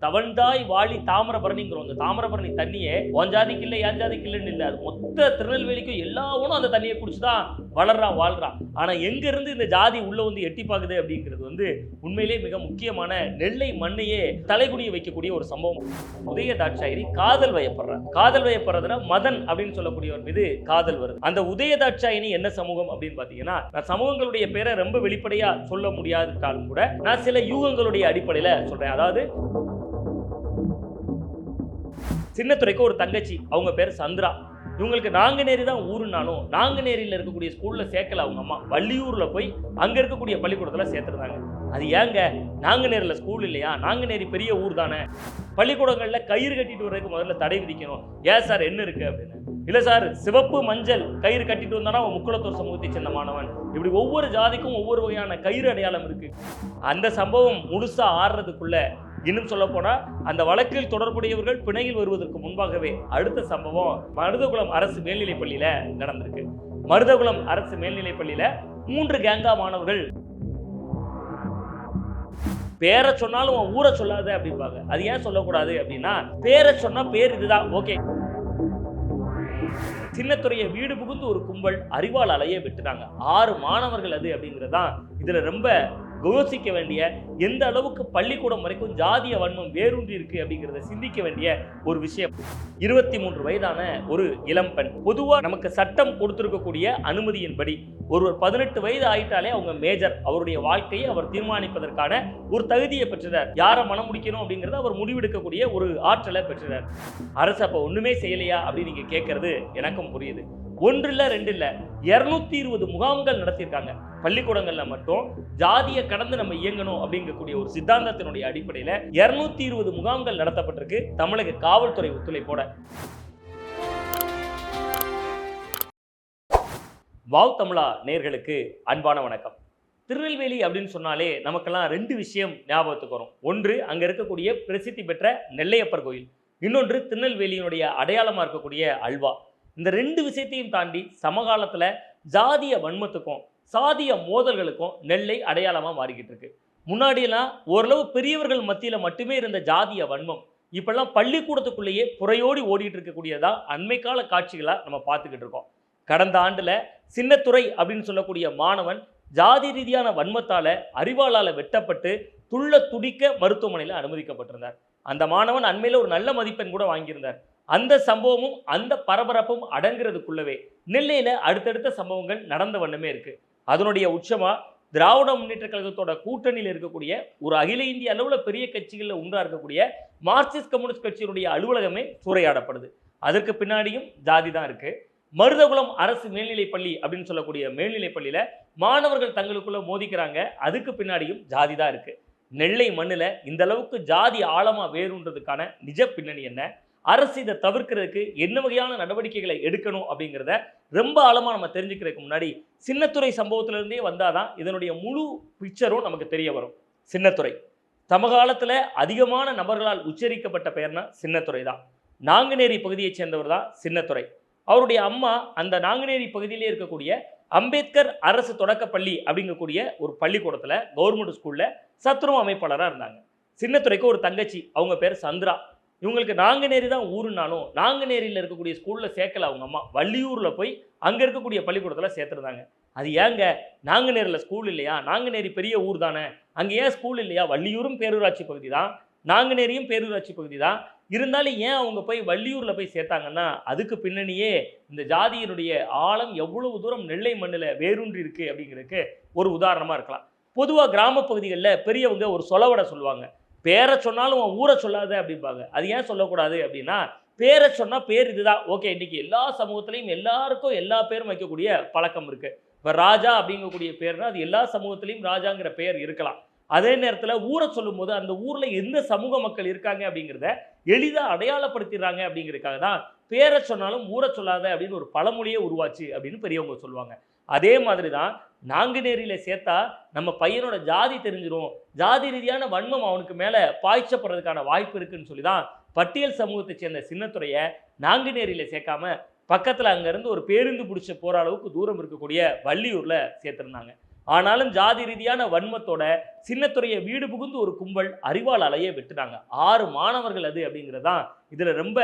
தவண்டாய் வாழி தாமிரபரணிங்கிறோம். அந்த தாமிரபரணி தண்ணியே உன் ஜாதிக்கு இல்லை என் ஜாதிக்கு இல்லைன்னு இல்லை, அது மொத்த திருநெல்வேலிக்கும் எல்லாவனும் அந்த தண்ணியை குடிச்சுதான் வளர்றான் வாழ்றான். ஆனா எங்க இருந்து இந்த ஜாதி உள்ள வந்து எட்டி பாக்குது அப்படிங்கிறது வந்து உண்மையிலேயே மிக முக்கியமான நெல்லை மண்ணையே தலைகுனிய வைக்கக்கூடிய ஒரு சம்பவம். உதய தாட்சாயினி காதல் வயப்படுறார். காதல் வயப்படுறதுனா மதன் அப்படின்னு சொல்லக்கூடியவர் மீது காதல் வருது. அந்த உதய தாட்சாயினி என்ன சமூகம் அப்படின்னு பாத்தீங்கன்னா, நான் சமூகங்களுடைய பேரை ரொம்ப வெளிப்படையா சொல்ல முடியாதுட்டாலும் கூட நான் சில யூகங்களுடைய அடிப்படையில சொல்றேன். அதாவது சின்னத்துரைக்கு ஒரு தங்கச்சி, அவங்க பேர் சந்திரா. இவங்களுக்கு நாங்குநேரி தான் ஊருனாலும் நாங்குநேரியில் இருக்கக்கூடிய ஸ்கூல்ல சேர்க்கல அவங்க அம்மா. வள்ளியூர்ல போய் அங்க இருக்கக்கூடிய பள்ளிக்கூடத்துல சேர்த்துருந்தாங்க. அது ஏங்க, நாங்குநேரில் ஸ்கூல் இல்லையா? நாங்குநேரி பெரிய ஊர் தானே, பள்ளிக்கூடங்கள்ல கயிறு கட்டிட்டு வர்றதுக்கு முதல்ல தடை விதிக்கணும். ஏன் சார் என்ன இருக்கு அப்படின்னு. இல்ல சார், சிவப்பு மஞ்சள் கயிறு கட்டிட்டு வந்தானா அவன் முக்குளத்தூர் சமூகத்தை சேர்ந்த மாணவன். இப்படி ஒவ்வொரு ஜாதிக்கும் ஒவ்வொரு வகையான கயிறு அடையாளம் இருக்கு. அந்த சம்பவம் முழுசா ஆடுறதுக்குள்ள, இன்னும் சொல்ல போனா அந்த வழக்கில் தொடர்புடையவர்கள் பிணையில் வருவதற்கு முன்பாகவே அடுத்த சம்பவம் மருதகுளம் அரசு மேல்நிலைப் பள்ளியில நடந்திருக்கு. மருதகுளம் அரசு மேல்நிலைப் பள்ளியில 3 கேங்கா மாணவர்கள் பேரை சொன்னாலும் ஊரை சொல்லாத அப்படிம்பாங்க. அது ஏன் சொல்லக்கூடாது அப்படின்னா, பேரை சொன்னா பேர் இதுதான் ஓகே. சின்னத்துறையை வீடு புகுந்து ஒரு கும்பல் அறிவால் அலைய விட்டுறாங்க. 6 மாணவர்கள் அது அப்படிங்கிறதான் இதுல ரொம்ப யோசிக்க வேண்டிய, எந்த அளவுக்கு பள்ளிக்கூடம் வரைக்கும் ஜாதிய வன்மம் வேரூன்றி இருக்கு அப்படிங்கிறத சிந்திக்க வேண்டிய ஒரு விஷயம். 23 வயதான ஒரு இளம்பெண். பொதுவா நமக்கு சட்டம் கொடுத்திருக்கக்கூடிய அனுமதியின்படி ஒருவர் 18 வயது ஆயிட்டாலே அவங்க மேஜர், அவருடைய வாழ்க்கையை அவர் தீர்மானிப்பதற்கான ஒரு தகுதியை பெற்றுறார். யாரை மனம் முடிக்கணும் அப்படிங்கிறத அவர் முடிவெடுக்கக்கூடிய ஒரு ஆற்றலை பெற்றுறார். அரசு அப்ப ஒண்ணுமே செய்யலையா அப்படின்னு நீங்க கேட்கறது எனக்கும் புரியுது. 1 இல்ல 2 இல்ல 220 முகாம்கள் நடத்தியிருக்காங்க. பள்ளிக்கூடங்கள்ல மட்டும் ஜாதியை கடந்து நம்ம இயங்கணும் அப்படிங்கக்கூடிய ஒரு சித்தாந்தத்தினுடைய அடிப்படையில 220 முகாம்கள் நடத்தப்பட்டிருக்கு தமிழக காவல்துறை ஒத்துழைப்போட. வாவ் தமிழா நேயர்களுக்கு அன்பான வணக்கம். திருநெல்வேலி அப்படின்னு சொன்னாலே நமக்கெல்லாம் 2 விஷயம் ஞாபகத்துக்கு வரும். ஒன்று, அங்க இருக்கக்கூடிய பிரசித்தி பெற்ற நெல்லையப்பர் கோயில். இன்னொன்று, திருநெல்வேலியினுடைய அடையாளமா இருக்கக்கூடிய அல்வா. இந்த 2 விஷயத்தையும் தாண்டி சமகாலத்துல ஜாதிய வன்மத்துக்கும் சாதிய மோதல்களுக்கும் நெல்லை அடையாளமா மாறிக்கிட்டு இருக்கு. முன்னாடியெல்லாம் ஓரளவு பெரியவர்கள் மத்தியில மட்டுமே இருந்த ஜாதிய வன்மம் இப்பெல்லாம் பள்ளிக்கூடத்துக்குள்ளேயே புறையோடி ஓடிட்டு இருக்கக்கூடியதா அண்மை கால காட்சிகளா நம்ம பார்த்துக்கிட்டு இருக்கோம். கடந்த ஆண்டுல சின்னத்துரை அப்படின்னு சொல்லக்கூடிய மாணவன் ஜாதி ரீதியான வன்மத்தால அறிவாளால வெட்டப்பட்டு துள்ள துடிக்க மருத்துவமனையில் அனுமதிக்கப்பட்டிருந்தார். அந்த மாணவன் அண்மையில ஒரு நல்ல மதிப்பெண் கூட வாங்கியிருந்தார். அந்த சம்பவமும் அந்த பரபரப்பும் அடங்குறதுக்குள்ளவே நெல்லையில அடுத்தடுத்த சம்பவங்கள் நடந்த வண்ணமே இருக்கு. அதனுடைய உச்சமா திராவிட முன்னேற்ற கழகத்தோட கூட்டணியில் இருக்கக்கூடிய ஒரு அகில இந்திய அளவுல பெரிய கட்சிகளில் ஒன்றா இருக்கக்கூடிய மார்க்சிஸ்ட் கம்யூனிஸ்ட் கட்சியினுடைய அலுவலகமே சூறையாடப்படுது. அதற்கு பின்னாடியும் ஜாதி தான் இருக்கு. மருதகுளம் அரசு மேல்நிலைப் பள்ளி அப்படின்னு சொல்லக்கூடிய மேல்நிலைப் பள்ளியில மாணவர்கள் தங்களுக்குள்ள மோதிக்கிறாங்க. அதுக்கு பின்னாடியும் ஜாதி தான் இருக்கு. நெல்லை மண்ணில் இந்த அளவுக்கு ஜாதி ஆழமா வேறுன்றதுக்கான நிஜ பின்னணி என்ன, அரசு இதை தவிர்க்கிறதுக்கு என்ன வகையான நடவடிக்கைகளை எடுக்கணும் அப்படிங்கிறத ரொம்ப ஆழமாக நம்ம தெரிஞ்சுக்கிறதுக்கு முன்னாடி சின்னத்துரை சம்பவத்திலிருந்தே வந்தாதான் இதனுடைய முழு பிக்சரும் நமக்கு தெரிய வரும். சின்னத்துரை சமகாலத்தில் அதிகமான நபர்களால் உச்சரிக்கப்பட்ட பெயர்னா சின்னத்துரை தான். நாங்குநேரி பகுதியைச் சேர்ந்தவர் தான் சின்னத்துரை. அவருடைய அம்மா அந்த நாங்குநேரி பகுதியிலே இருக்கக்கூடிய அம்பேத்கர் அரசு தொடக்கப்பள்ளி அப்படிங்கக்கூடிய ஒரு பள்ளிக்கூடத்தில் கவர்மெண்ட் ஸ்கூலில் சத்துணவு அமைப்பாளராக இருந்தாங்க. சின்னத்துரைக்கு ஒரு தங்கச்சி, அவங்க பேர் சந்திரா. இவங்களுக்கு நாங்குநேரி தான் ஊருனாலும் நாங்குநேரியில் இருக்கக்கூடிய ஸ்கூலில் சேர்க்கல அவங்க அம்மா. வள்ளியூரில் போய் அங்கே இருக்கக்கூடிய பள்ளிக்கூடத்தில் சேர்த்துருந்தாங்க. அது ஏங்க, நாங்குநேரில் ஸ்கூல் இல்லையா? நாங்குநேரி பெரிய ஊர் தானே, அங்கே ஏன் ஸ்கூல் இல்லையா? வள்ளியூரும் பேரூராட்சி பகுதி தான், நாங்குநேரியும் பேரூராட்சி பகுதி தான். இருந்தாலும் ஏன் அவங்க போய் வள்ளியூரில் போய் சேர்த்தாங்கன்னா, அதுக்கு பின்னணியே இந்த ஜாதியினுடைய ஆழம் எவ்வளவு தூரம் நெல்லை மண்ணில் வேரூன்றி இருக்கு அப்படிங்கிறதுக்கு ஒரு உதாரணமாக இருக்கலாம். பொதுவாக கிராம பகுதிகளில் பெரியவங்க ஒரு சொலவடை சொல்லுவாங்க. பேரை சொன்னாலும் ஊரை சொல்லாத அப்படிம்பாங்க. அது ஏன் சொல்லக்கூடாது அப்படின்னா, பேரை சொன்னால் பேர் இதுதான் ஓகே. இன்னைக்கு எல்லா சமூகத்திலையும் எல்லாருக்கும் எல்லா பேரும் வைக்கக்கூடிய பழக்கம் இருக்கு. இப்போ ராஜா அப்படிங்கக்கூடிய பேர்னா அது எல்லா சமூகத்திலையும் ராஜாங்கிற பெயர் இருக்கலாம். அதே நேரத்தில் ஊரை சொல்லும் போது அந்த ஊரில் எந்த சமூக மக்கள் இருக்காங்க அப்படிங்கிறத எளிதாக அடையாளப்படுத்திடுறாங்க. அப்படிங்கிறதுக்காக தான் பேரை சொன்னாலும் ஊரை சொல்லாத அப்படின்னு ஒரு பழமொழியே உருவாச்சு அப்படின்னு பெரியவங்க சொல்லுவாங்க. அதே மாதிரி தான் நாங்குநேரியில் சேர்த்தா நம்ம பையனோட ஜாதி தெரிஞ்சிடும், ஜாதி ரீதியான வன்மம் அவனுக்கு மேலே பாய்ச்சப்படுறதுக்கான வாய்ப்பு இருக்குன்னு சொல்லி தான் பட்டியல் சமூகத்தை சேர்ந்த சின்னத்துறையை நாங்குநேரியில் சேர்க்காம பக்கத்தில் அங்கேருந்து ஒரு பேருந்து பிடிச்ச போகிற அளவுக்கு தூரம் இருக்கக்கூடிய வள்ளியூரில் சேர்த்துருந்தாங்க. ஆனாலும் ஜாதி ரீதியான வன்மத்தோட சின்னத்துறையை வீடு புகுந்து ஒரு கும்பல் அறிவால் அலைய வெட்டுனாங்க. 6 மாணவர்கள் அது அப்படிங்கிறதான் இதுல ரொம்ப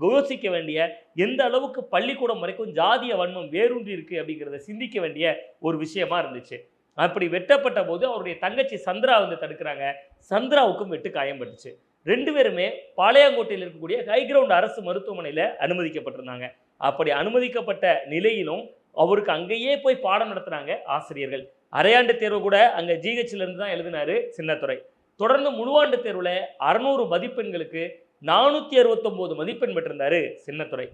யோசிக்க வேண்டிய, எந்த அளவுக்கு பள்ளிக்கூடம் வரைக்கும் ஜாதிய வன்மம் வேரூன்றி இருக்கு அப்படிங்கிறத சிந்திக்க வேண்டிய ஒரு விஷயமா இருந்துச்சு. அப்படி வெட்டப்பட்ட போது அவருடைய தங்கச்சி சந்திரா வந்து தடுக்கிறாங்க. சந்திராவுக்கும் வெட்டு காயம் பட்டுச்சு. 2 பேருமே பாளையங்கோட்டையில் இருக்கக்கூடிய ஹைகிரவுண்ட் அரசு மருத்துவமனையில் அனுமதிக்கப்பட்டிருந்தாங்க. அப்படி அனுமதிக்கப்பட்ட நிலையிலும் அவருக்கு அங்கேயே போய் பாடம் நடத்துனாங்க ஆசிரியர்கள். அரையாண்டு தேர்வு கூட அங்கே ஜிஹெச்ல இருந்து தான் எழுதினாரு சின்னத்துரை. தொடர்ந்து முழுவாண்டு தேர்வில் 600 மதிப்பெண்களுக்கு 469 மதிப்பெண் பெற்றிருந்தாரு சின்னத்துரை.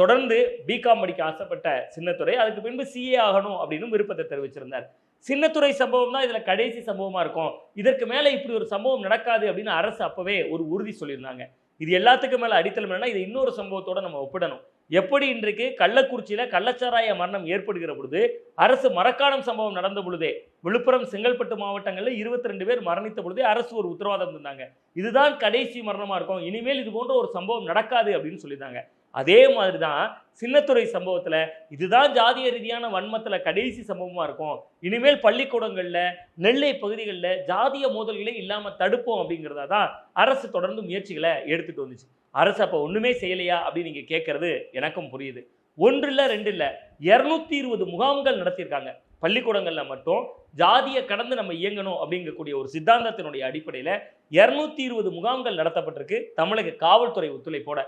தொடர்ந்து பிகாம் படிக்க ஆசைப்பட்ட சின்னத்துரை அதுக்கு பின்பு சிஏ ஆகணும் அப்படின்னு விருப்பத்தை தெரிவிச்சிருந்தார். சின்னத்துரை சம்பவம் தான் இதில் கடைசி சம்பவமாக இருக்கும், இதற்கு மேலே இப்படி ஒரு சம்பவம் நடக்காது அப்படின்னு அரசு அப்போவே ஒரு உறுதி சொல்லியிருந்தாங்க. இது எல்லாத்துக்கும் மேலே அடித்தளம் என்னன்னா, இதை இன்னொரு சம்பவத்தோடு நம்ம ஒப்பிடணும். எப்படி இன்றைக்கு கள்ளக்குறிச்சியில் கள்ளச்சாராய மரணம் ஏற்படுகிற பொழுது அரசு மரக்காணம் சம்பவம் நடந்த பொழுதே விழுப்புரம் செங்கல்பட்டு மாவட்டங்களில் 22 பேர் மரணித்த பொழுதே அரசு ஒரு உத்தரவாதம் தந்தாங்க, இதுதான் கடைசி மரணமாக இருக்கும், இனிமேல் இது போன்ற ஒரு சம்பவம் நடக்காது அப்படின்னு சொல்லியிருந்தாங்க. அதே மாதிரி தான் சின்னத்துரை சம்பவத்தில் இதுதான் ஜாதிய ரீதியான வன்மத்தில் கடைசி சம்பவமாக இருக்கும், இனிமேல் பள்ளிக்கூடங்களில் நெல்லை பகுதிகளில் ஜாதிய மோதல்களே இல்லாமல் தடுப்போம் அப்படிங்கிறதா தான் அரசு தொடர்ந்து முயற்சிகளை எடுத்துகிட்டு வந்துச்சு. அரசு அப்போ ஒன்றுமே செய்யலையா அப்படின்னு நீங்கள் கேட்கறது எனக்கும் புரியுது. 1 இல்லை 2 இல்லை 220 முகாம்கள் நடத்தியிருக்காங்க. பள்ளிக்கூடங்களில் மட்டும் ஜாதியை கடந்து நம்ம இயங்கணும் அப்படிங்கக்கூடிய ஒரு சித்தாந்தத்தினுடைய அடிப்படையில் 220 முகாம்கள் நடத்தப்பட்டிருக்கு தமிழக காவல்துறை ஒத்துழைப்போட.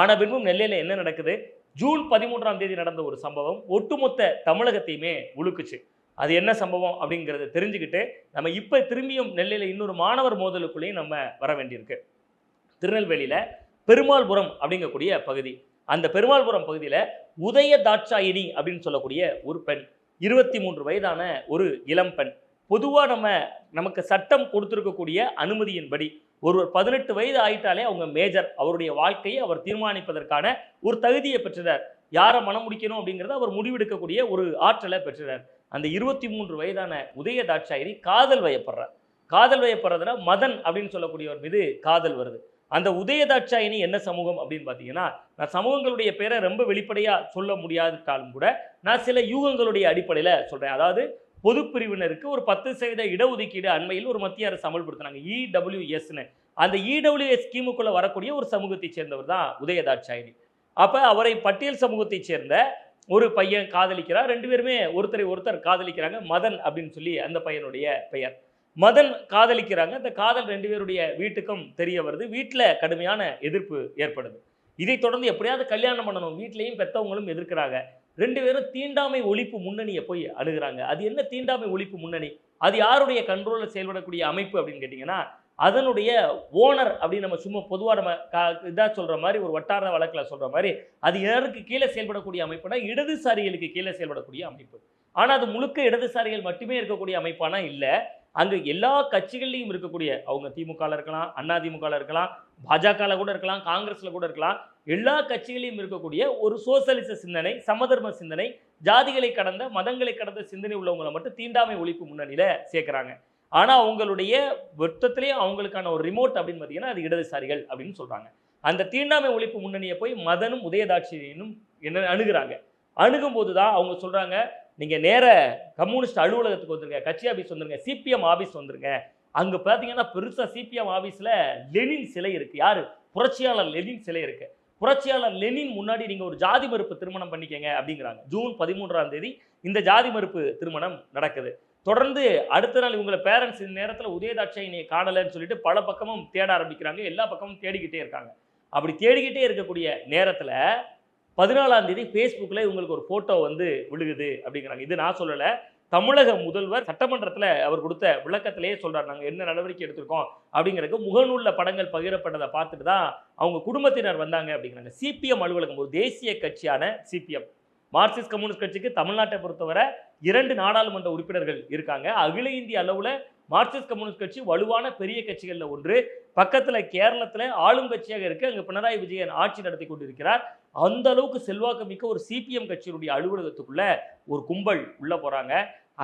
ஆன பின்பும் நெல்லையில் என்ன நடக்குது? ஜூன் 13ஆம் தேதி நடந்த ஒரு சம்பவம் ஒட்டுமொத்த தமிழகத்தையுமே உழுக்குச்சு. அது என்ன சம்பவம் அப்படிங்கிறத தெரிஞ்சுக்கிட்டு நம்ம இப்போ திரும்பியும் நெல்லையில் இன்னொரு மாணவர் மோதலுக்குள்ளேயும் நம்ம வர வேண்டியிருக்கு. திருநெல்வேலியில் பெருமாள்புரம் அப்படிங்கக்கூடிய பகுதி, அந்த பெருமாள்புரம் பகுதியில் உதய தாட்சாயினி அப்படின்னு சொல்லக்கூடிய ஒரு பெண், 23 வயதான ஒரு இளம் பெண். பொதுவாக நமக்கு சட்டம் கொடுத்துருக்கக்கூடிய அனுமதியின்படி ஒருவர் 18 வயது ஆயிட்டாலே அவங்க மேஜர், அவருடைய வாழ்க்கையை அவர் தீர்மானிப்பதற்கான ஒரு தகுதியை பெற்றுறார். யாரை மனம் முடிக்கணும் அப்படிங்கிறத அவர் முடிவெடுக்கக்கூடிய ஒரு ஆற்றலை பெற்றுறார். அந்த 23 வயதான உதய தாட்சாயினி காதல் வயப்படுறார். காதல் வயப்படுறதுனா மதன் அப்படின்னு சொல்லக்கூடியவர் மீது காதல் வருது. அந்த உதய தாட்சாயினி என்ன சமூகம் அப்படின்னு பார்த்தீங்கன்னா, நான் சமூகங்களுடைய பேரை ரொம்ப வெளிப்படையாக சொல்ல முடியாதுட்டாலும் கூட நான் சில யூகங்களுடைய அடிப்படையில் சொல்கிறேன். அதாவது பொது பிரிவினருக்கு ஒரு 10% இடஒதுக்கீடு அண்மையில் ஒரு மத்திய அரசு அமல்படுத்தினாங்க, இடபிள்யூஎஸ்ன்னு. அந்த இடபிள்யூஎஸ் ஸ்கீமுக்குள்ளே வரக்கூடிய ஒரு சமூகத்தை சேர்ந்தவர் தான் உதய தாட்சாயினி. அப்போ அவரை பட்டியல் சமூகத்தை சேர்ந்த ஒரு பையன் காதலிக்கிறார். 2 பேருமே ஒருத்தரை ஒருத்தர் காதலிக்கிறாங்க. மதன் அப்படின்னு சொல்லி அந்த பையனுடைய பெயர். மதன் காதலிக்கிறாங்க. அந்த காதல் 2 பேருடைய வீட்டுக்கும் தெரிய வருது. வீட்டில் கடுமையான எதிர்ப்பு ஏற்படுது. இதை தொடர்ந்து எப்படியாவது கல்யாணம் பண்ணணும், வீட்லேயும் பெற்றவங்களும் எதிர்க்கிறாங்க. 2 பேரும் தீண்டாமை ஒழிப்பு முன்னணியை போய் அணுகிறாங்க. அது என்ன தீண்டாமை ஒழிப்பு முன்னணி? அது யாருடைய கண்ட்ரோலில் செயல்படக்கூடிய அமைப்பு அப்படின்னு கேட்டிங்கன்னா, அதனுடைய ஓனர் அப்படின்னு நம்ம சும்மா பொதுவாக நம்ம இதாக சொல்கிற மாதிரி ஒரு வட்டார வழக்கில் சொல்கிற மாதிரி அது யாருக்கு கீழே செயல்படக்கூடிய அமைப்புனா இடதுசாரிகளுக்கு கீழே செயல்படக்கூடிய அமைப்பு. ஆனால் அது முழுக்க இடதுசாரிகள் மட்டுமே இருக்கக்கூடிய அமைப்பானா இல்லை, அங்கே எல்லா கட்சிகள்லையும் இருக்கக்கூடிய, அவங்க திமுகவில் இருக்கலாம், அதிமுகவில் இருக்கலாம், பாஜகவில் கூட இருக்கலாம், காங்கிரஸில் கூட இருக்கலாம், எல்லா கட்சிகளையும் இருக்கக்கூடிய ஒரு சோசலிச சிந்தனை, சமதர்ம சிந்தனை, ஜாதிகளை கடந்த மதங்களை கடந்த சிந்தனை உள்ளவங்களை மட்டும் தீண்டாமை ஒழிப்பு முன்னணியில் சேர்க்குறாங்க. ஆனால் அவங்களுடைய மொத்தத்திலேயே அவங்களுக்கான ஒரு ரிமோட் அப்படின்னு பார்த்தீங்கன்னா அது இடதுசாரிகள் அப்படின்னு சொல்கிறாங்க. அந்த தீண்டாமை ஒழிப்பு முன்னணியை போய் மதனும் உதயதாட்சியனும் என்ன அணுகிறாங்க. அணுகும்போது தான் அவங்க சொல்கிறாங்க, நீங்கள் நேர கம்யூனிஸ்ட் அலுவலகத்துக்கு வந்துருங்க, கட்சி ஆஃபீஸ் வந்துருங்க, சிபிஎம் ஆஃபீஸ் வந்துருங்க. அங்கே பார்த்தீங்கன்னா பெருசாக சிபிஎம் ஆஃபீஸில் லெனின் சிலை இருக்குது. யார்? புரட்சியாளர் லெனின் சிலை இருக்குது. புரட்சியாளர் லெனின் முன்னாடி நீங்கள் ஒரு ஜாதி மறுப்பு திருமணம் பண்ணிக்கங்க அப்படிங்கிறாங்க. ஜூன் 13ஆம் தேதி இந்த ஜாதி மறுப்பு திருமணம் நடக்குது. தொடர்ந்து அடுத்த நாள் இவங்களை பேரண்ட்ஸ் இந்த நேரத்தில் உதயதாட்சாயினியை காணலைன்னு சொல்லிட்டு பல பக்கமும் தேட ஆரம்பிக்கிறாங்க. எல்லா பக்கமும் தேடிக்கிட்டே இருக்காங்க. அப்படி தேடிக்கிட்டே இருக்கக்கூடிய நேரத்தில் 14ஆம் தேதி ஃபேஸ்புக்கில் இவங்களுக்கு ஒரு ஃபோட்டோ வந்து விழுகுது அப்படிங்கிறாங்க. இது நான் சொல்லலை, தமிழக முதல்வர் சட்டமன்றத்தில் அவர் கொடுத்த விளக்கத்திலேயே சொல்கிறார், நாங்கள் என்ன நடவடிக்கை எடுத்திருக்கோம் அப்படிங்கிறதுக்கு முகநூலில் படங்கள் பகிரப்பட்டதை பார்த்துட்டு தான் அவங்க குடும்பத்தினர் வந்தாங்க அப்படிங்கிறாங்க. சிபிஎம் அலுவலகம், ஒரு தேசிய கட்சியான சிபிஎம், மார்க்சிஸ்ட் கம்யூனிஸ்ட் கட்சிக்கு தமிழ்நாட்டை பொறுத்தவரை 2 நாடாளுமன்ற உறுப்பினர்கள் இருக்காங்க. அகில இந்திய அளவில் மார்க்சிஸ்ட் கம்யூனிஸ்ட் கட்சி வலுவான பெரிய கட்சிகளில் ஒன்று. பக்கத்தில் கேரளத்தில் ஆளும் கட்சியாக இருக்குது, அங்கே பினராயி விஜயன் ஆட்சி நடத்தி கொண்டிருக்கிறார். அந்த அளவுக்கு செல்வாக்கு மிக்க ஒரு சிபிஎம் கட்சியினுடைய அலுவலகத்துக்குள்ள ஒரு கும்பல் உள்ளே போகிறாங்க.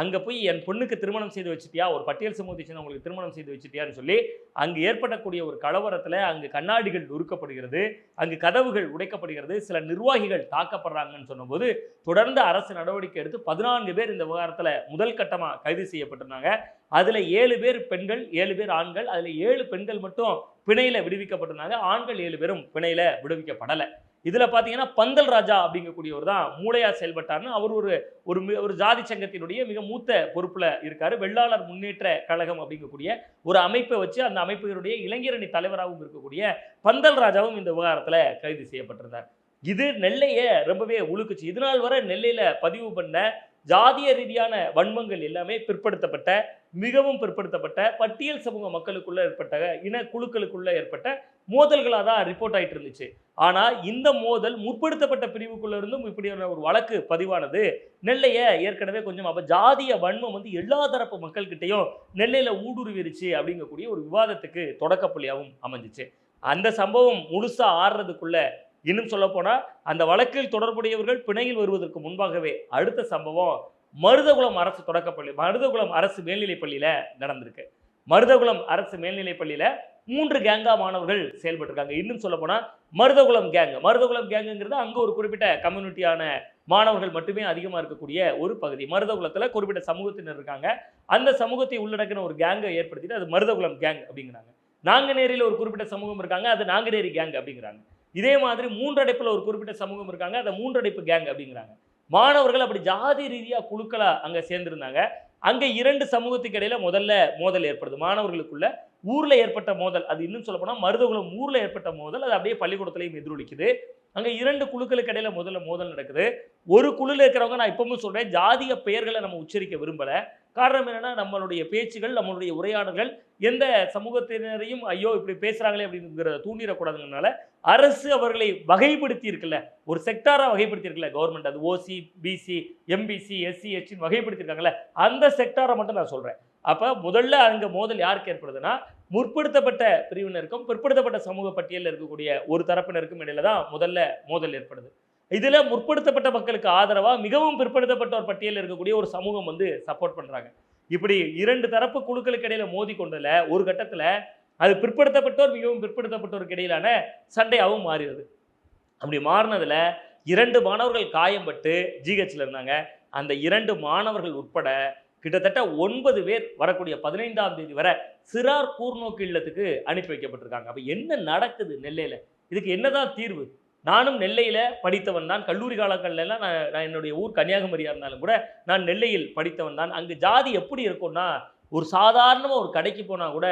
அங்கே போய் என் பொண்ணுக்கு திருமணம் செய்து வச்சுட்டியா, ஒரு பட்டியல் சமூகத்தை சேர்ந்தவங்களுக்கு திருமணம் செய்து வச்சுட்டியான்னு சொல்லி அங்கு ஏற்படக்கூடிய ஒரு கலவரத்தில் அங்கு கண்ணாடிகள் நொறுக்கப்படுகிறது, அங்கு கதவுகள் உடைக்கப்படுகிறது, சில நிர்வாகிகள் தாக்கப்படுறாங்கன்னு சொன்னபோது தொடர்ந்து அரசு நடவடிக்கை எடுத்து 14 பேர் இந்த விவகாரத்தில் முதல் கட்டமாக கைது செய்யப்பட்டிருந்தாங்க. அதில் 7 பேர் பெண்கள், 7 பேர் ஆண்கள். அதில் 7 பெண்கள் மட்டும் பிணையில் விடுவிக்கப்பட்டிருந்தாங்க. ஆண்கள் 7 பேரும் பிணையில் விடுவிக்கப்படலை. இதில் பார்த்தீங்கன்னா பந்தல் ராஜா அப்படிங்கக்கூடியவர் தான் மூளையா செயல்பட்டார்னு அவர் ஒரு ஜாதி சங்கத்தினுடைய மிக மூத்த பொறுப்பில் இருக்கார். வெள்ளாளர் முன்னேற்ற கழகம் அப்படிங்கக்கூடிய ஒரு அமைப்பை வச்சு அந்த அமைப்பினுடைய இளைஞரணி தலைவராகவும் இருக்கக்கூடிய பந்தல் ராஜாவும் இந்த விவகாரத்தில் கைது செய்யப்பட்டிருந்தார். இது நெல்லையை ரொம்பவே உழுக்குச்சு. இதனால் வரை நெல்லையில் பதிவு பண்ண ஜாதிய ரீதியான வன்மங்கள் எல்லாமே பிற்படுத்தப்பட்ட, மிகவும் பிற்படுத்தப்பட்ட பட்டியல் சமூக மக்களுக்குள்ள ஏற்பட்ட இன குழுக்களுக்குள்ள ஏற்பட்ட மோதல்களாக தான் ரிப்போர்ட் ஆகிட்டு இருந்துச்சு. ஆனால் இந்த மோதல் முற்படுத்தப்பட்ட பிரிவுக்குள்ள இருந்தும் இப்படியான ஒரு வழக்கு பதிவானது நெல்லையை ஏற்கனவே கொஞ்சம் அப்போ ஜாதிய வன்மம் வந்து எல்லா தரப்பு மக்கள்கிட்டையும் நெல்லையில் ஊடுருவிருச்சு அப்படிங்கக்கூடிய ஒரு விவாதத்துக்கு தொடக்கப்புள்ளியாகவும் அமைஞ்சிச்சு. அந்த சம்பவம் முழுசா ஆறுறதுக்குள்ள இன்னும் சொல்ல போனா அந்த வழக்கில் தொடர்புடையவர்கள் பிணையில் வருவதற்கு முன்பாகவே அடுத்த சம்பவம் மருதகுளம் அரசு தொடக்கப்பள்ளி, மருதகுளம் அரசு மேல்நிலைப்பள்ளியில நடந்திருக்கு. மருதகுளம் அரசு மேல்நிலைப்பள்ளியில 3 கேங்கா மாணவர்கள் செயல்பட்டிருக்காங்க. இன்னும் சொல்ல போனா மருதகுளம் கேங்குங்கிறது அங்க ஒரு குறிப்பிட்ட கம்யூனிட்டியான மாணவர்கள் மட்டுமே அதிகமாக இருக்கக்கூடிய ஒரு பகுதி. மருதகுளத்தில் குறிப்பிட்ட சமூகத்தினர் இருக்காங்க. அந்த சமூகத்தை உள்ளடக்கின ஒரு கேங்கை ஏற்படுத்திட்டு அது மருதகுளம் கேங் அப்படிங்கிறாங்க. நாங்குநேரியில் ஒரு குறிப்பிட்ட சமூகம் இருக்காங்க, அது நாங்குநேரி கேங் அப்படிங்கிறாங்க. இதே மாதிரி மூன்றடைப்பில் ஒரு குறிப்பிட்ட சமூகம் இருக்காங்க, அதை மூன்றடைப்பு கேங் அப்படிங்கிறாங்க. மாணவர்கள் அப்படி ஜாதி ரீதியாக குழுக்களா அங்கே சேர்ந்திருந்தாங்க. அங்கே 2 சமூகத்துக்கு இடையில முதல்ல மோதல் ஏற்படுது. மாணவர்களுக்குள்ள ஊர்ல ஏற்பட்ட மோதல், அது இன்னும் சொல்ல போனா மருதகுளம் ஊர்ல ஏற்பட்ட மோதல், அது அப்படியே பள்ளிக்கூடத்திலையும் எதிரொலிக்குது. அங்கே 2 குழுக்களுக்கு இடையில முதல்ல மோதல் நடக்குது. ஒரு குழுல இருக்கிறவங்க, நான் இப்பவும் சொல்றேன், ஜாதிய பெயர்களை நம்ம உச்சரிக்க விரும்பல. காரணம் என்னன்னா நம்மளுடைய பேச்சுகள், நம்மளுடைய உரையாடல்கள் எந்த சமூகத்தினரையும் ஐயோ இப்படி பேசுறாங்களே அப்படிங்கிறத தூண்டிடக்கூடாதுனால அரசு அவர்களை வகைப்படுத்தி இருக்குல்ல, ஒரு செக்டாரா வகைப்படுத்தி இருக்குல்ல கவர்மெண்ட், அது ஓசி, பிசி, எம்பிசி, எஸ்சி, எஸ்டி வகைப்படுத்திருக்காங்கல்ல, அந்த செக்டாரை மட்டும் நான் சொல்றேன். அப்ப முதல்ல அங்க மோதல் யாருக்கு ஏற்படுதுன்னா முற்படுத்தப்பட்ட பிரிவினருக்கும் பிற்படுத்தப்பட்ட சமூக பட்டியலில் இருக்கக்கூடிய ஒரு தரப்பினருக்கும் இடையில தான் முதல்ல மோதல் ஏற்படுது. இதுல முற்படுத்தப்பட்ட மக்களுக்கு ஆதரவா மிகவும் பிற்படுத்தப்பட்ட ஒரு பட்டியலில் இருக்கக்கூடிய ஒரு சமூகம் வந்து சப்போர்ட் பண்றாங்க. இப்படி 2 தரப்பு குழுக்களுக்கு இடையில மோதி கொண்டதுல ஒரு கட்டத்துல அது பிற்படுத்தப்பட்டோர் மிகவும் பிற்படுத்தப்பட்டோருக்கு இடையிலான சண்டையாகவும் மாறிடுது. அப்படி மாறினதுல 2 மாணவர்கள் காயம்பட்டு ஜிஹெச்ல இருந்தாங்க. அந்த 2 மாணவர்கள் உட்பட கிட்டத்தட்ட 9 பேர் வரக்கூடிய 15ஆம் தேதி வரை சிறார் கூர்நோக்கு இல்லத்துக்கு அனுப்பி வைக்கப்பட்டிருக்காங்க. அப்ப என்ன நடக்குது நெல்லையில? இதுக்கு என்னதான் தீர்வு? நானும் நெல்லையில படித்தவன் தான். கல்லூரி காலங்கள்ல எல்லாம் நான் என்னுடைய ஊர் கன்னியாகுமரியா இருந்தாலும் கூட நான் நெல்லையில் படித்தவன் தான். அங்கு ஜாதி எப்படி இருக்கும்னா, ஒரு சாதாரணமாக ஒரு கடைக்கு போனால் கூட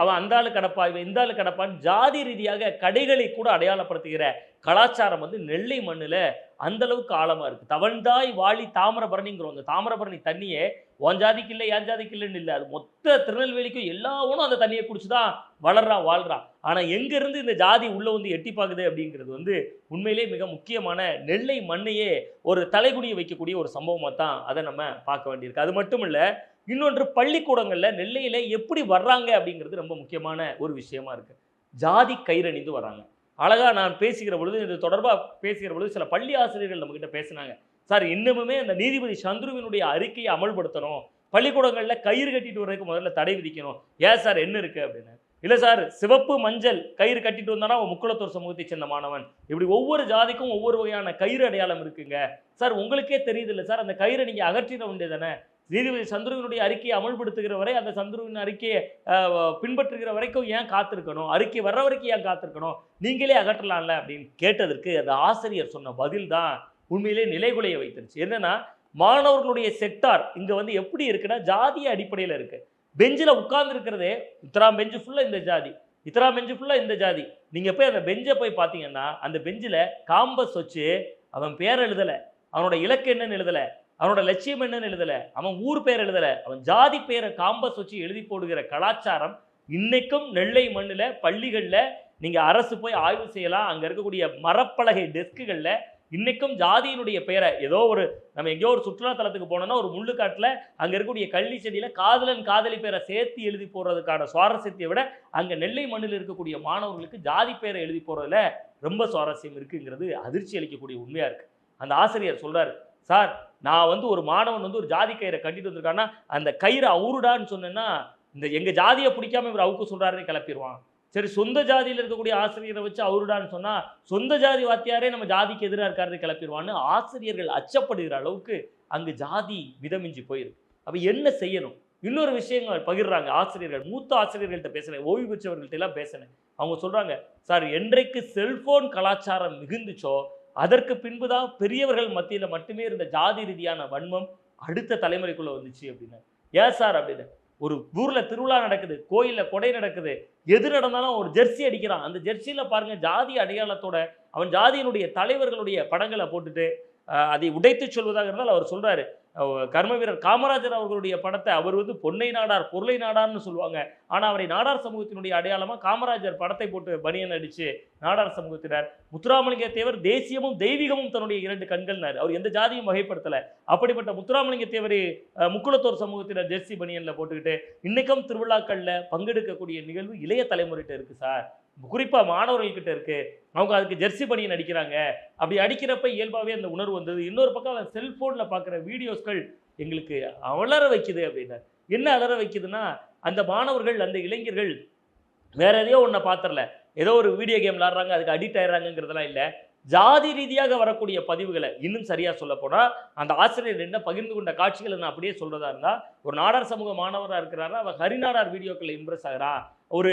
அவன் அந்த ஆளு கடப்பா, இவன் இந்த ஆளு கடப்பான்னு ஜாதி ரீதியாக கடைகளை கூட அடையாளப்படுத்துகிற கலாச்சாரம் வந்து நெல்லை மண்ணில் அந்த அளவுக்கு ஆழமாக இருக்குது. தவழ்ந்தாய் வாழி தாமிரபரணிங்கிறோம். அந்த தாமிரபரணி தண்ணியே உன் ஜாதிக்கு இல்லை என் ஜாதிக்கு இல்லைன்னு இல்லை, அது மொத்த திருநெல்வேலிக்கும் எல்லாவனும் அந்த தண்ணியை குடிச்சு தான் வளர்றான் வாழ்றான். ஆனால் எங்கேருந்து இந்த ஜாதி உள்ளே வந்து எட்டி பார்க்குது அப்படிங்கிறது வந்து உண்மையிலே மிக முக்கியமான நெல்லை மண்ணையே ஒரு தலைகுனிய வைக்கக்கூடிய ஒரு சம்பவமாக தான் அதை நம்ம பார்க்க வேண்டியிருக்கு. அது மட்டும் இல்லை, இன்னொன்று பள்ளிக்கூடங்களில் நெல்லையில் எப்படி வர்றாங்க அப்படிங்கிறது ரொம்ப முக்கியமான ஒரு விஷயமா இருக்குது. ஜாதி கயிறணிந்து வர்றாங்க. அழகாக நான் பேசுகிற பொழுது, இது தொடர்பாக பேசுகிற பொழுது சில பள்ளி ஆசிரியர்கள் நம்மக்கிட்ட பேசினாங்க. சார், இன்னமுமே அந்த நீதிபதி சந்துருவினுடைய அறிக்கையை அமல்படுத்தணும், பள்ளிக்கூடங்களில் கயிறு கட்டிட்டு வர்றதுக்கு முதல்ல தடை விதிக்கணும். ஏன் சார் என்ன இருக்குது அப்படின்னு. இல்லை சார், சிவப்பு மஞ்சள் கயிறு கட்டிட்டு வந்தானா அவன் முக்குளத்தூர் சமூகத்தை சேர்ந்த மாணவன். இப்படி ஒவ்வொரு ஜாதிக்கும் ஒவ்வொரு வகையான கயிறு அடையாளம் இருக்குங்க சார். உங்களுக்கே தெரியுது இல்லை சார், அந்த கயிறை நீங்கள் அகற்றிட வேண்டியதானே. நீதிபதி சந்துருவினுடைய அறிக்கையை அமல்படுத்துகிற வரை, அந்த சந்துருவின் அறிக்கையை பின்பற்றுகிற வரைக்கும் ஏன் காத்திருக்கணும்? அறிக்கை வர்ற வரைக்கும் ஏன் காத்திருக்கணும்? நீங்களே அகற்றலாம்ல அப்படின்னு கேட்டதற்கு அந்த ஆசிரியர் சொன்ன பதில் தான் உண்மையிலே நிலைகுலைய வைத்துருச்சு. என்னன்னா, மாணவர்களுடைய செக்டார் இங்கே வந்து எப்படி இருக்குன்னா ஜாதிய அடிப்படையில் இருக்குது. பெஞ்சில் உட்கார்ந்து இருக்கிறதே இத்தனாம் பெஞ்சு ஃபுல்லாக இந்த ஜாதி, இத்தனாம் பெஞ்சு ஃபுல்லாக இந்த ஜாதி. நீங்கள் போய் அந்த பெஞ்சை போய் பார்த்தீங்கன்னா அந்த பெஞ்சில் காம்பஸ் வச்சு அவன் பேர் எழுதலை, அவனோட இலக்கு என்னன்னு எழுதலை, அவனோட லட்சியம் என்னன்னு எழுதலை, அவன் ஊர் பேர் எழுதலை, அவன் ஜாதி பேரை காம்பஸ் வச்சு எழுதி போடுகிற கலாச்சாரம் இன்னைக்கும் நெல்லை மண்ணில் பள்ளிகளில் நீங்கள் அரசு போய் ஆய்வு செய்யலாம். அங்கே இருக்கக்கூடிய மரப்பலகை டெஸ்க்குகளில் இன்னைக்கும் ஜாதியினுடைய பெயரை ஏதோ ஒரு நம்ம எங்கேயோ ஒரு சுற்றுலாத்தலத்துக்கு போனோம்னா ஒரு முள்ளுக்காட்டில் அங்கே இருக்கக்கூடிய கள்ளி செடியில் காதலன் காதலி பேரை சேர்த்து எழுதி போடுறதுக்கான சுவாரஸ்யத்தை விட அங்கே நெல்லை மண்ணில் இருக்கக்கூடிய மாணவர்களுக்கு ஜாதி பேரை எழுதி போடுறதுல ரொம்ப சுவாரஸ்யம் இருக்குங்கிறது அதிர்ச்சி அளிக்கக்கூடிய உண்மையாக இருக்குது. அந்த ஆசிரியர் சொல்கிறார், சார் நான் வந்து ஒரு மாணவன் வந்து ஒரு ஜாதி கயிறை கட்டிட்டு வந்திருக்கான்னா அந்த கயிறை அவுருடான்னு சொன்னேன்னா இந்த எங்க ஜாதியை பிடிக்காம இவர் அவுக்க சொல்றாருன்னு கிளப்பிடுவான். சரி, சொந்த ஜாதியில் இருக்கக்கூடிய ஆசிரியரை வச்சு அவருடான்னு சொன்னா சொந்த ஜாதி வாத்தியாரே நம்ம ஜாதிக்கு எதிராக இருக்காரு கிளப்பிடுவான்னு ஆசிரியர்கள் அச்சப்படுகிற அளவுக்கு அங்கு ஜாதி மிதமிஞ்சி போயிருக்கு. அப்ப என்ன செய்யணும்? இன்னொரு விஷயங்கள் பகிர்றாங்க ஆசிரியர்கள். மூத்த ஆசிரியர்கள்ட்ட பேசினேன், ஓய்வு பெற்றவர்கள்ட்ட எல்லாம் பேசினேன். அவங்க சொல்றாங்க, சார் என்றைக்கு செல்போன் கலாச்சாரம் மிகுந்துச்சோ அதற்கு பின்புதான் பெரியவர்கள் மத்தியில மட்டுமே இருந்த ஜாதி ரீதியான வன்மம் அடுத்த தலைமுறைக்குள்ள வந்துச்சு அப்படின்னு. ஏன் சார் அப்படின்னு? ஒரு ஊர்ல திருவிழா நடக்குது, கோயில்ல கொடை நடக்குது, எது நடந்தாலும் ஒரு ஜெர்சி அடிக்கிறான். அந்த ஜெர்சியில பாருங்க ஜாதி அடையாளத்தோட அவன் ஜாதியினுடைய தலைவர்களுடைய படங்களை போட்டுட்டு அதை உடைத்து சொல்வதாக இருந்தால் அவர் சொல்றாரு, கர்ம வீரர் காமராஜர் அவர்களுடைய படத்தை அவர் வந்து பொன்னை நாடார் பொருளை நாடார்னு சொல்லுவாங்க. ஆனா அவரை நாடார் சமூகத்தினுடைய அடையாளமா காமராஜர் படத்தை போட்டு பனியன் அடிச்சு நாடார் சமூகத்தினர். முத்துராமலிங்க தேவர் தேசியமும் தெய்வீகமும் தன்னுடைய 2 கண்கள்னாரு. அவர் எந்த ஜாதியும் வகைப்படுத்தல. அப்படிப்பட்ட முத்துராமலிங்க தேவர் முக்குளத்தோர் சமூகத்தினர் ஜெர்சி பனியன்ல போட்டுக்கிட்டு இன்னைக்கும் திருவிழாக்கள்ல பங்கெடுக்கக்கூடிய நிகழ்வு இளைய தலைமுறைகிட்ட இருக்கு சார். குறிப்பா மாணவர்கள்கிட்ட இருக்கு. அவங்க அதுக்கு ஜெர்சி பனியன் அடிக்கிறாங்க. அப்படி அடிக்கிறப்ப இயல்பாகவே அந்த உணர்வு வந்தது. இன்னொரு பக்கம் செல்போன்ல பார்க்குற வீடியோஸ்கள் எங்களுக்கு அலற வைக்குது அப்படின்னாரு. என்ன அலற வைக்குதுன்னா, அந்த மாணவர்கள் அந்த இளைஞர்கள் வேற எதையோ ஒன்றை பார்த்துடல, ஏதோ ஒரு வீடியோ கேம் விளாடுறாங்க, அதுக்கு அடிக்ட் ஆயிடுறாங்கிறதுலாம் இல்லை. ஜாதி ரீதியாக வரக்கூடிய பதிவுகளை இன்னும் சரியா சொல்ல போனா அந்த ஆசிரியர் என்ன பகிர்ந்து கொண்ட காட்சிகளை நான் அப்படியே சொல்றதா இருந்தா, ஒரு நாடார் சமூக மாணவராக இருக்கிறாரா, அவர் ஹரிநாடார் வீடியோக்களை இம்ப்ரெஸ் ஆகிறா, ஒரு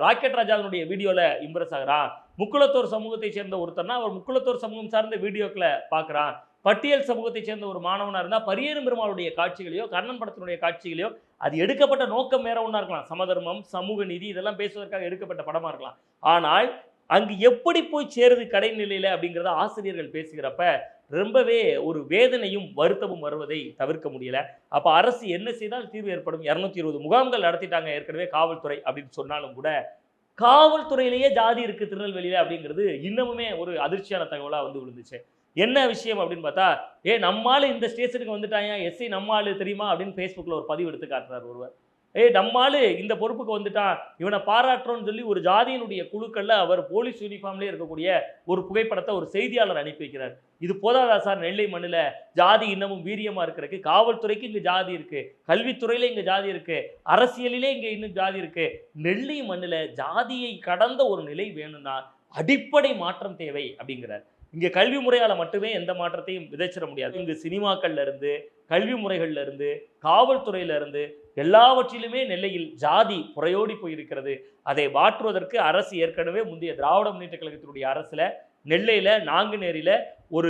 ராக்கெட் ராஜாவினுடைய வீடியோல இம்ப்ரெஸ் ஆகிறான், முக்குளத்தோர் சமூகத்தை சேர்ந்த ஒருத்தர்னா அவர் முக்குளத்தோர் சமூகம் சார்ந்த வீடியோக்களை பார்க்குறான், பட்டியல் சமூகத்தை சேர்ந்த ஒரு மாணவனாக இருந்தால் பரியேறும் பெருமாளுடைய காட்சிகளையோ கர்ணன் படத்தினுடைய காட்சிகளையோ அது எடுக்கப்பட்ட நோக்கம் வேற ஒன்றா இருக்கலாம், சமதர்மம் சமூக நீதி இதெல்லாம் பேசுவதற்காக எடுக்கப்பட்ட படமாக இருக்கலாம். ஆனால் அங்கு எப்படி போய் சேருது கடைநிலையில் அப்படிங்கிறத ஆசிரியர்கள் பேசுகிறப்ப ரொம்பவே ஒரு வேதனையும் வருத்தமும் வருவதை தவிர்க்க முடியல. அப்போ அரசு என்ன செய்தால் தீர்வு ஏற்படும்? 220 முகாம்கள் நடத்திட்டாங்க ஏற்கனவே காவல்துறை அப்படின்னு சொன்னாலும் கூட காவல்துறையிலேயே ஜாதி இருக்கு திருநெல்வேலியில அப்படிங்கிறது இன்னமுமே ஒரு அதிர்ச்சியான தகவலாக வந்து விழுந்துச்சு. என்ன விஷயம் அப்படின்னு பார்த்தா, நம்மால் இந்த ஸ்டேஷனுக்கு வந்துட்டாங்க, எஸ்ஐ நம்மால் தெரியுமா அப்படின்னு ஃபேஸ்புக்கில் ஒரு பதிவு எடுத்து காட்டுறார் ஒருவர். நம்மால் இந்த பொறுப்புக்கு வந்துட்டான், இவனை பாராட்டுறோன்னு சொல்லி ஒரு ஜாதியினுடைய குழுக்களில் அவர் போலீஸ் யூனிஃபார்ம்லேயே இருக்கக்கூடிய ஒரு புகைப்படத்தை ஒரு செய்தியாளர் அனுப்பி வைக்கிறார். இது போதாதா சார்? நெல்லை மண்ணில் ஜாதி இன்னமும் வீரியமாக இருக்கிறதுக்கு காவல்துறைக்கு இங்கே ஜாதி இருக்கு, கல்வித்துறையில் இங்கே ஜாதி இருக்கு, அரசியலிலே இங்கே இன்னும் ஜாதி இருக்கு. நெல்லை மண்ணில் ஜாதியை கடந்த ஒரு நிலை வேணும்னா அடிப்படை மாற்றம் தேவை அப்படிங்கிறார். இங்கே கல்வி முறையால் மட்டுமே எந்த மாற்றத்தையும் விதைச்சிட முடியாது. இங்கு சினிமாக்கள்ல இருந்து கல்வி முறைகள்ல இருந்து காவல்துறையில இருந்து எல்லாவற்றிலுமே நெல்லையில் ஜாதி புறையோடி போயிருக்கிறது. அதை மாற்றுவதற்கு அரசு ஏற்கனவே முந்தைய திராவிட முன்னேற்ற கழகத்தினுடைய அரசுல நெல்லையில் நாங்குநேரியில் ஒரு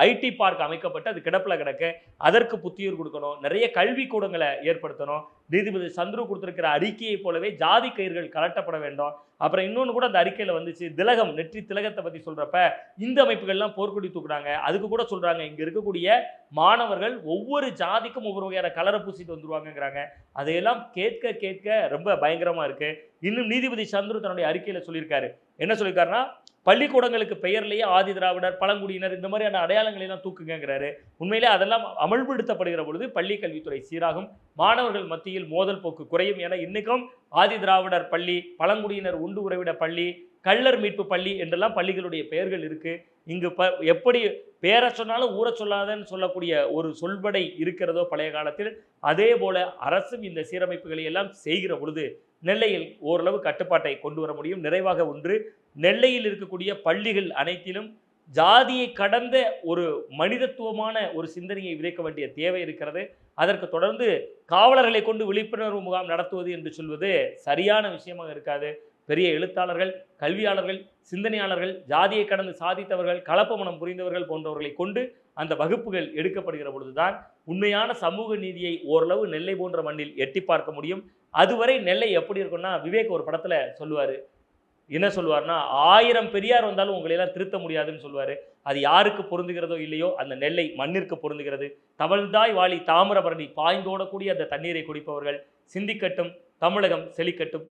ஐடி பார்க் அமைக்கப்பட்டு அது கிடப்பில் கிடக்க, அதற்கு புத்துயிர் கொடுக்கணும், நிறைய கல்வி கூடங்களை ஏற்படுத்தணும். நீதிபதி சந்துரு கொடுத்துருக்கிற அறிக்கையை போலவே ஜாதி கயிர்கள் கலட்டப்பட வேண்டும். அப்புறம் இன்னொன்று கூட அந்த அறிக்கையில் வந்துச்சு, திலகம் நெற்றி திலகத்தை பற்றி சொல்கிறப்ப இந்த அமைப்புகள்லாம் போர்க்கொடி தூக்குறாங்க. அதுக்கு கூட சொல்கிறாங்க, இங்கே இருக்கக்கூடிய மாணவர்கள் ஒவ்வொரு ஜாதிக்கும் ஒவ்வொரு வகையான கலரை பூசிட்டு வந்துருவாங்கங்கிறாங்க. அதையெல்லாம் கேட்க கேட்க ரொம்ப பயங்கரமாக இருக்குது. இன்னும் நீதிபதி சந்துரு தன்னுடைய அறிக்கையில் சொல்லியிருக்காரு. என்ன சொல்லியிருக்காருன்னா, பள்ளிக்கூடங்களுக்கு பெயர்லேயே ஆதி திராவிடர் பழங்குடியினர் இந்த மாதிரியான அடையாளங்களை எல்லாம் தூக்குங்கிறாரு. உண்மையிலே அதெல்லாம் அமல்படுத்தப்படுகிற பொழுது பள்ளி கல்வித்துறை சீராகும், மாணவர்கள் மத்தியில் மோதல் போக்கு குறையும். என இன்னைக்கும் ஆதி திராவிடர் பள்ளி, பழங்குடியினர் உண்டு உறைவிட பள்ளி, கள்ளர் மீட்பு பள்ளி என்றெல்லாம் பள்ளிகளுடைய பெயர்கள் இருக்கு. இங்கு எப்படி பேரை சொன்னாலும் ஊரை சொல்லாதன்னு சொல்லக்கூடிய ஒரு சொல்படை இருக்கிறதோ பழைய காலத்தில், அதே போல அரசும் இந்த சீரமைப்புகளை எல்லாம் செய்கிற பொழுது நெல்லையில் ஓரளவு கட்டுப்பாட்டை கொண்டு வர முடியும். நிறைவாக ஒன்று, நெல்லையில் இருக்கக்கூடிய பள்ளிகள் அனைத்திலும் ஜாதியை கடந்த ஒரு மனிதத்துவமான ஒரு சிந்தனையை விதைக்க வேண்டிய தேவை இருக்கிறது. அதற்கு தொடர்ந்து காவலர்களை கொண்டு விழிப்புணர்வு முகாம் நடத்துவது என்று சொல்வது சரியான விஷயமாக இருக்காது. பெரிய எழுத்தாளர்கள், கல்வியாளர்கள், சிந்தனையாளர்கள், ஜாதியை கடந்து சாதித்தவர்கள், கலப்பு மனம் புரிந்தவர்கள் போன்றவர்களை கொண்டு அந்த வகுப்புகள் எடுக்கப்படுகிற பொழுதுதான் உண்மையான சமூக நீதியை ஓரளவு நெல்லை போன்ற மண்ணில் எட்டி பார்க்க முடியும். அதுவரை நெல்லை எப்படி இருக்குன்னா, விவேக் ஒரு படத்துல சொல்லுவாரு, என்ன சொல்லுவார்னா, 1000 பெரியார் வந்தாலும் உங்களை எல்லாம் திருத்த முடியாதுன்னு சொல்லுவாரு. அது யாருக்கு பொருந்துகிறதோ இல்லையோ அந்த நெல்லை மண்ணிற்கு பொருந்துகிறது. தவழ்ந்தாய் வாளி தாமிரபரணி பாய்ந்தோடக்கூடிய அந்த தண்ணீரை குடிப்பவர்கள் சிந்திக்கட்டும், தமிழகம் செழிக்கட்டும்.